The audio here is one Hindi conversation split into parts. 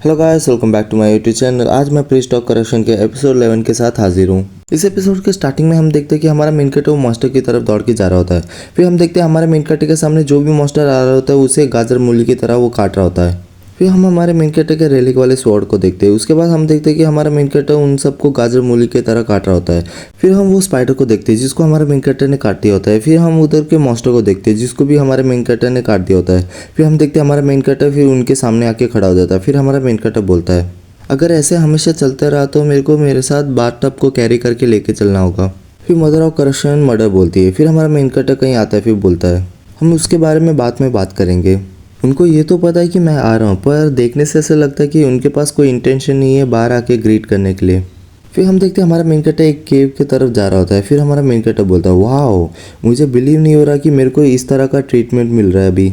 Hello guys, welcome back to my YouTube channel. आज मैं प्री स्टॉक करेक्शन के एपिसोड 11 के साथ हाजिर हूँ। इस एपिसोड के स्टार्टिंग में हम देखते हैं कि हमारा मेन कैरेक्टर वो मॉन्स्टर की तरफ दौड़ के जा रहा होता है। फिर हम देखते हैं हमारे मेन कैरेक्टर के सामने जो भी मॉन्स्टर आ रहा होता है उसे गाजर मूली की तरह वो काट रहा होता है। फिर हम हमारे मेन कैरेक्टर के रेलिक वाले स्वॉर्ड को देखते हैं। उसके बाद हम देखते हैं कि हमारा मेन कैरेक्टर उन सबको गाजर मूली की तरह काट रहा होता है। फिर हम वो स्पाइडर को देखते हैं जिसको हमारे मेन कैरेक्टर ने काट दिया होता है। फिर हम उधर के मॉन्स्टर को देखते हैं जिसको भी हमारे मेन कैरेक्टर ने काट दिया होता है। फिर हम देखते हैं हमारा मेन कैरेक्टर फिर उनके सामने आके खड़ा हो जाता है। फिर हमारा मेन कैरेक्टर बोलता है, अगर ऐसे हमेशा चलता रहा तो मेरे साथ बाथटब को कैरी करके लेके चलना होगा। फिर मदर ऑफ करप्शन मर्डर बोलती है। फिर हमारा मेन कैरेक्टर कहीं आता है। फिर बोलता है, हम उसके बारे में बाद में बात करेंगे। उनको ये तो पता है कि मैं आ रहा हूँ, पर देखने से ऐसा लगता है कि उनके पास कोई इंटेंशन नहीं है बाहर आके ग्रीट करने के लिए। फिर हम देखते हैं हमारा मेन कैरेक्टर एक केव की तरफ जा रहा होता है। फिर हमारा मेन कैरेक्टर बोलता है, वाओ, मुझे बिलीव नहीं हो रहा कि मेरे को इस तरह का ट्रीटमेंट मिल रहा है अभी।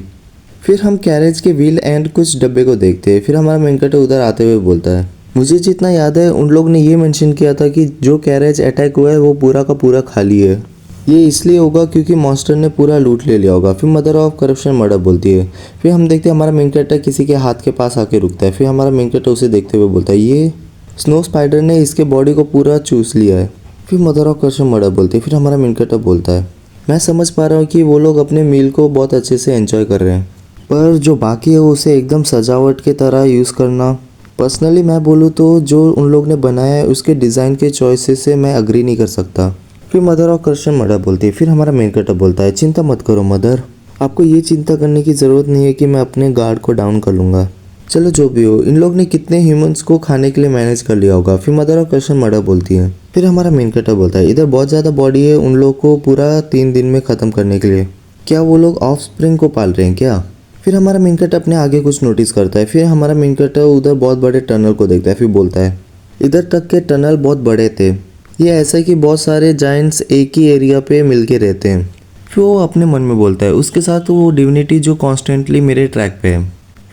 फिर हम कैरेज के व्हील एंड कुछ डब्बे को देखते हैं। फिर हमारा मेन कैरेक्टर उधर आते हुए बोलता है, मुझे जितना याद है उन लोग ने ये मेंशन किया था कि जो कैरेज अटैक हुआ है वो पूरा का पूरा खाली है। ये इसलिए होगा क्योंकि मॉन्स्टर ने पूरा लूट ले लिया होगा। फिर मदर ऑफ करप्शन मर्डर बोलती है। फिर हम देखते हैं हमारा मेन कैरेक्टर किसी के हाथ के पास आके रुकता है। फिर हमारा मेन कैरेक्टर उसे देखते हुए बोलता है, ये स्नो स्पाइडर ने इसके बॉडी को पूरा चूस लिया है। फिर मदर ऑफ करप्शन मर्डर बोलती है। फिर हमारा मेन कैरेक्टर बोलता है, मैं समझ पा रहा हूँ कि वो लोग अपने मील को बहुत अच्छे से एंजॉय कर रहे हैं, पर जो बाकी है उसे एकदम सजावट के तरह यूज़ करना। पर्सनली मैं बोलूँ तो जो उन लोग ने बनाया है उसके डिज़ाइन के चॉइसेस से मैं अग्री नहीं कर सकता। फिर मदर ऑफ करप्शन मर्डर बोलती है। फिर हमारा मेन कैरेक्टर बोलता है, चिंता मत करो मदर, आपको ये चिंता करने की ज़रूरत नहीं है कि मैं अपने गार्ड को डाउन कर लूँगा। चलो जो भी हो, इन लोग ने कितने ह्यूमंस को खाने के लिए मैनेज कर लिया होगा। फिर मदर ऑफ करप्शन मर्डर बोलती है। फिर हमारा मेन कैरेक्टर बोलता है, इधर बहुत ज़्यादा बॉडी है उन लोग को पूरा 3 दिन में ख़त्म करने के लिए। क्या वो लोग ऑफ स्प्रिंग को पाल रहे हैं क्या? फिर हमारा मेन कैरेक्टर अपने आगे कुछ नोटिस करता है। फिर हमारा मेन कैरेक्टर उधर बहुत बड़े टनल को देखता है। फिर बोलता है, इधर तक के टनल बहुत बड़े थे, ये ऐसा है कि बहुत सारे जाइंट्स एक ही एरिया पे मिलके रहते हैं। फिर वो अपने मन में बोलता है, उसके साथ वो डिविनिटी जो कॉन्स्टेंटली मेरे ट्रैक पे है।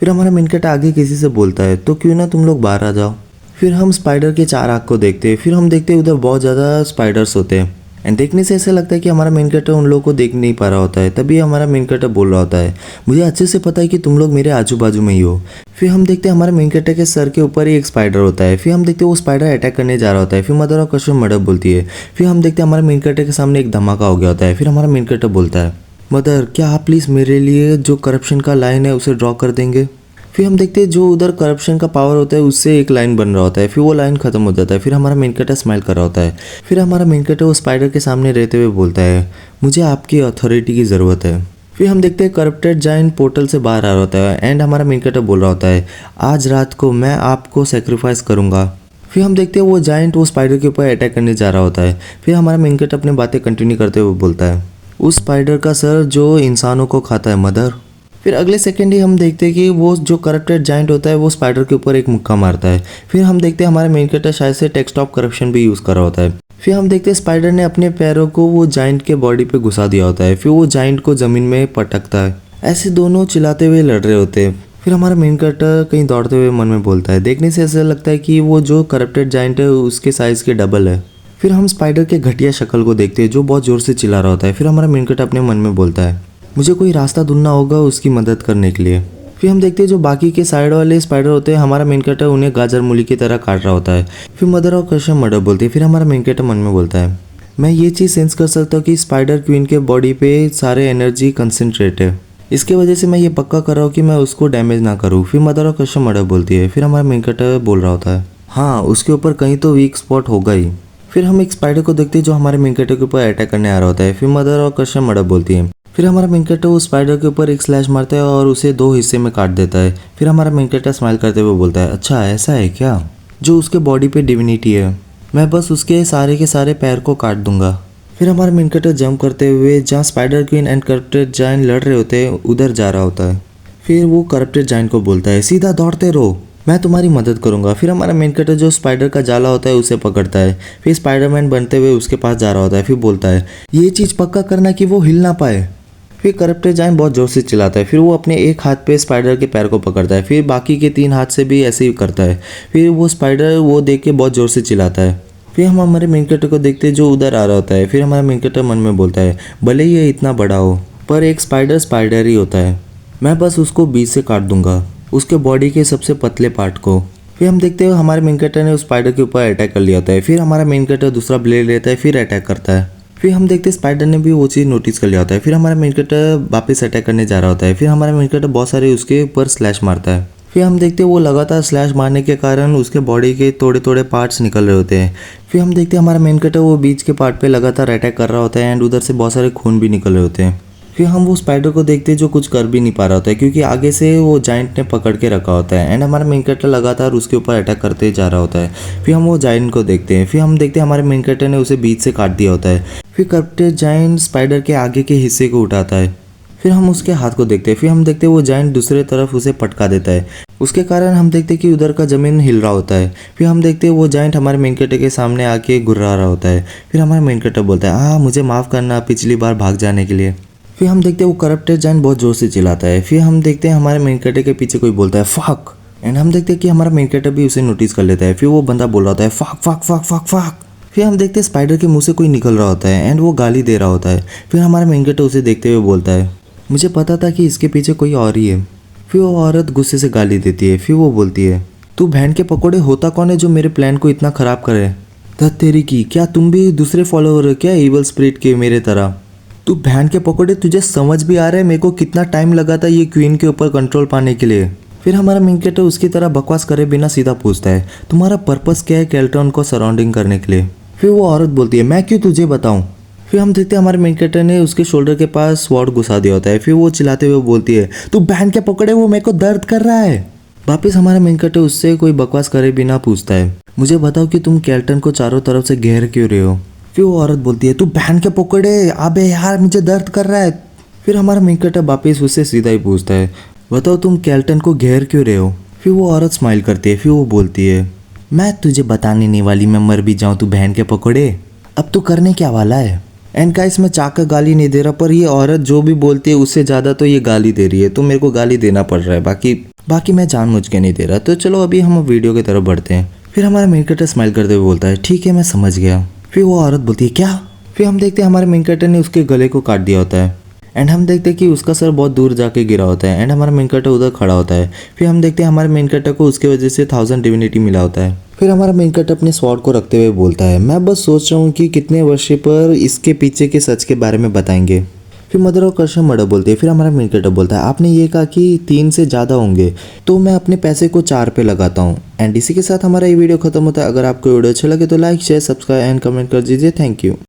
फिर हमारा मेन कैरेक्टर आगे किसी से बोलता है, तो क्यों ना तुम लोग बाहर आ जाओ। फिर हम स्पाइडर के 4 आँख को देखते हैं। फिर हम देखते हैं उधर बहुत ज़्यादा स्पाइडर्स होते हैं एंड देखने से ऐसा लगता है कि हमारा मेन कैरेक्टर उन लोगों को देख नहीं पा रहा होता है। तभी हमारा मेन कैरेक्टर बोल रहा होता है, मुझे अच्छे से पता है कि तुम लोग मेरे आजू बाजू में ही हो। फिर हम देखते हैं हमारे मेन कैरेक्टर के सर के ऊपर ही एक स्पाइडर होता है। फिर हम देखते हैं वो स्पाइडर अटैक करने जा रहा होता है। फिर मदर ऑफ करप्शन मर्डर बोलती है। फिर हम देखते हैं हमारे मेन कैरेक्टर के सामने एक धमाका हो गया होता है। फिर हमारा मेन कैरेक्टर बोलता है, मदर क्या आप प्लीज़ मेरे लिए जो करप्शन का लाइन है उसे ड्रॉ कर देंगे। फिर हम देखते हैं जो उधर करप्शन का पावर होता है उससे एक लाइन बन रहा होता है। फिर वो लाइन खत्म हो जाता है। फिर हमारा मेन कैरेक्टर स्माइल कर रहा होता है। फिर हमारा मेन कैरेक्टर वो स्पाइडर के सामने रहते हुए बोलता है, मुझे आपकी अथॉरिटी की ज़रूरत है। फिर हम देखते हैं करप्टेड जाइंट पोर्टल से बाहर आ रहा होता है एंड हमारा मेन कैरेक्टर बोल रहा होता है, आज रात को मैं आपको सेक्रीफाइस करूँगा। फिर हम देखते हैं वो जाइंट वो स्पाइडर के ऊपर अटैक करने जा रहा होता है। फिर हमारा मेन कैरेक्टर अपनी बातें कंटिन्यू करते हुए बोलता है, उस स्पाइडर का सर जो इंसानों को खाता है मदर। फिर अगले सेकंड ही हम देखते हैं कि वो जो करप्टेड जाइंट होता है वो स्पाइडर के ऊपर एक मुक्का मारता है। फिर हम देखते हैं हमारे मेन कैरेक्टर शायद से टेक्स्ट ऑफ करप्शन भी यूज़ कर रहा होता है। फिर हम देखते हैं स्पाइडर ने अपने पैरों को वो जाइंट के बॉडी पे घुसा दिया होता है। फिर वो जाइंट को ज़मीन में पटकता है। ऐसे दोनों चिल्लाते हुए लड़ रहे होते हैं। फिर हमारा मेन कैरेक्टर कहीं दौड़ते हुए मन में बोलता है, देखने से ऐसा लगता है कि वो जो करप्टेड जाइंट है उसके साइज़ के डबल है। फिर हम स्पाइडर के घटिया शक्ल को देखते हैं जो बहुत ज़ोर से चिल्ला रहा होता है। फिर हमारा मेन कैरेक्टर अपने मन में बोलता है, मुझे कोई रास्ता ढूंढना होगा उसकी मदद करने के लिए। फिर हम देखते हैं जो बाकी के साइड वाले स्पाइडर होते हैं हमारा मेन कैरेक्टर उन्हें गाजर मूली की तरह काट रहा होता है। फिर मदर ऑफ करप्शन मर्डर बोलती है। फिर हमारा मेन कैरेक्टर मन में बोलता है, मैं ये चीज़ सेंस कर सकता हूँ कि स्पाइडर क्वीन के बॉडी पे सारे एनर्जी कंसनट्रेट है, इसके वजह से मैं ये पक्का कर रहा हूँ कि मैं उसको डैमेज ना करूँ। फिर मदर ऑफ करप्शन मर्डर बोलती है। फिर हमारा मेन कैरेक्टर बोल रहा होता है, हाँ उसके ऊपर कहीं तो वीक स्पॉट होगा ही। फिर हम एक स्पाइडर को देखते हैं जो हमारे मेन कैरेक्टर के ऊपर अटैक करने आ रहा होता है। फिर मदर ऑफ करप्शन मर्डर बोलती है। फिर हमारा मेन कैरेक्टर उस स्पाइडर के ऊपर एक स्लैश मारता है और उसे 2 हिस्से में काट देता है। फिर हमारा मेन कैरेक्टर स्माइल करते हुए बोलता है, अच्छा ऐसा है क्या, जो उसके बॉडी पे डिविनिटी है, मैं बस उसके सारे के सारे पैर को काट दूंगा। फिर हमारा मेन कैरेक्टर जंप करते हुए जहाँ spider queen and corrupted giant लड़ रहे होते हैं उधर जा रहा होता है। फिर वो करप्टेड जाइंट को बोलता है, सीधा दौड़ते रहो, मैं तुम्हारी मदद करूंगा। फिर हमारा मेन कैरेक्टर जो स्पाइडर का जाला होता है उसे पकड़ता है। फिर स्पाइडरमैन बनते हुए उसके पास जा रहा होता है। फिर बोलता है, ये चीज़ पक्का करना कि वो हिल ना पाए। फिर करप्टेड जाइंट बहुत ज़ोर से चिल्लाता है। फिर वो अपने एक हाथ पे स्पाइडर के पैर को पकड़ता है। फिर बाकी के 3 हाथ से भी ऐसे ही करता है। फिर वो स्पाइडर वो देख के बहुत ज़ोर से चिल्लाता है। फिर हम हमारे मेन कैरेक्टर को देखते हैं जो उधर आ रहा होता है। फिर हमारा मेन कैरेक्टर मन में बोलता है, भले ही ये इतना बड़ा हो पर एक स्पाइडर ही होता है, मैं बस उसको बीच से काट दूंगा। उसके बॉडी के सबसे पतले पार्ट को। फिर हम देखते हैं हमारे मेन कैरेक्टर ने उस स्पाइडर के ऊपर अटैक कर लिया होता है। फिर हमारा मेन कैरेक्टर दूसरा ब्लेड लेता है, फिर अटैक करता है। फिर हम देखते हैं स्पाइडर ने भी वो चीज़ नोटिस कर लिया होता है। फिर हमारा मेन कैरेक्टर वापस अटैक करने जा रहा होता है। फिर हमारा मेन कैरेक्टर बहुत सारे उसके ऊपर स्लैश मारता है। फिर हम देखते हैं वो लगातार स्लैश मारने के कारण उसके बॉडी के थोड़े थोड़े पार्ट्स निकल रहे होते हैं। फिर हम देखते हैं हमारा मेन कैरेक्टर वो बीच के पार्ट पे लगातार अटैक कर रहा होता है एंड उधर से बहुत सारे खून भी निकल रहे होते हैं। फिर हम वो स्पाइडर को देखते हैं जो कुछ कर भी नहीं पा रहा होता है क्योंकि आगे से वो जाइंट ने पकड़ के रखा होता है एंड हमारा मेन कैरेक्टर लगातार उसके ऊपर अटैक करते जा रहा होता है। फिर हम वो जाइंट को देखते हैं। फिर हम देखते हैं हमारे मेन कैरेक्टर ने उसे बीच से काट दिया होता है। फिर करप्टेड जाइंट स्पाइडर के आगे के हिस्से को उठाता है। फिर हम उसके हाथ को देखते हैं। फिर हम देखते हैं वो जाइंट दूसरे तरफ उसे पटका देता है। उसके कारण हम देखते हैं कि उधर का ज़मीन हिल रहा होता है। फिर हम देखते हैं वो जाइंट हमारे मेन कैरेक्टर के सामने आके गुर्रा रहा होता है। फिर हमारा मेन कैरेक्टर बोलता है मुझे माफ़ करना पिछली बार भाग जाने के लिए। फिर हम देखते हैं वो करप्टेड जाइंट बहुत ज़ोर से चिल्लाता है। फिर हम देखते हैं हमारे मेन कैरेक्टर के पीछे कोई बोलता है फक एंड हम देखते हैं कि हमारा मेन कैरेक्टर भी उसे नोटिस कर लेता है। फिर वो बंदा बोल रहा होता है fuck fuck fuck fuck fuck. फिर हम देखते हैं स्पाइडर के मुंह से कोई निकल रहा होता है एंड वो गाली दे रहा होता है। फिर हमारा मेन कैरेक्टर उसे देखते हुए बोलता है मुझे पता था कि इसके पीछे कोई और ही है। फिर वो औरत गुस्से से गाली देती है। फिर वो बोलती है तू बहन के पकौड़े होता कौन है जो मेरे प्लान को इतना ख़राब करे? धत तेरी की, क्या तुम भी दूसरे फॉलोअर हो क्या इवल स्पिरिट के मेरे तरह? तू बहन के पकौड़े, तुझे समझ भी आ रहा है मेरे को कितना टाइम लगा था ये क्वीन के ऊपर कंट्रोल पाने के लिए? फिर हमारा मेन कैरेक्टर उसकी तरह बकवास करे बिना सीधा पूछता है तुम्हारा पर्पस क्या है केल्ट्रॉन को सराउंडिंग करने के लिए? फिर वो औरत बोलती है मैं क्यों तुझे बताऊं? फिर हम देखते हैं हमारे मेन कैरेक्टर ने उसके शोल्डर के पास स्वॉर्ड घुसा दिया होता है। फिर वो चिल्लाते हुए बोलती है तू बहन के पकड़े, वो मेरे को दर्द कर रहा है। वापिस हमारा मेन कैरेक्टर उससे कोई बकवास करे बिना पूछता है मुझे बताओ कि तुम केल्टन को चारों तरफ से घेर क्यों रहे हो? फिर वो औरत बोलती है तू बहन के पकड़े, अबे यार मुझे दर्द कर रहा है। फिर हमारा मेन कैरेक्टर वापिस उससे सीधा ही पूछता है बताओ तुम केल्टन को घेर क्यों रहे हो? फिर वो औरत स्माइल करती है। फिर वो बोलती है मैं तुझे बताने नहीं वाली, मैं मर भी जाऊँ तू बहन के पकड़े, अब तू करने क्या वाला है? एंड गाइस मैं चाहकर गाली नहीं दे रहा पर ये औरत जो भी बोलती है उससे ज़्यादा तो ये गाली दे रही है तो मेरे को गाली देना पड़ रहा है। बाकी मैं जानबूझ के नहीं दे रहा। तो चलो अभी हम वीडियो की तरफ बढ़ते हैं। फिर हमारा मेन कैरेक्टर स्माइल करते हुए बोलता है ठीक है मैं समझ गया। फिर वो औरत बोलती है क्या? फिर हम देखते हैं हमारे मेन कैरेक्टर ने उसके गले को काट दिया होता है एंड हम देखते हैं कि उसका सर बहुत दूर जाके गिरा होता है एंड हमारा मेन कैरेक्टर उधर खड़ा होता है। फिर हम देखते हैं हमारे मेन कैरेक्टर को उसके वजह से 1000 डिविनिटी मिला होता है। फिर हमारा मेन कैरेक्टर अपने स्वॉर्ड को रखते हुए बोलता है मैं बस सोच रहा हूँ कि कितने वर्ष पर इसके पीछे के सच के बारे में बताएंगे। फिर मदर और कृष्ण मर्डर बोलते हैं। फिर हमारा मेन कैरेक्टर बोलता है आपने ये कहा कि 3 से ज़्यादा होंगे तो मैं अपने पैसे को 4 पे लगाता हूँ। एंड इसी के साथ हमारा ये वीडियो खत्म होता है। अगर आपको वीडियो अच्छा लगे तो like share subscribe and comment कर दीजिए। Thank you.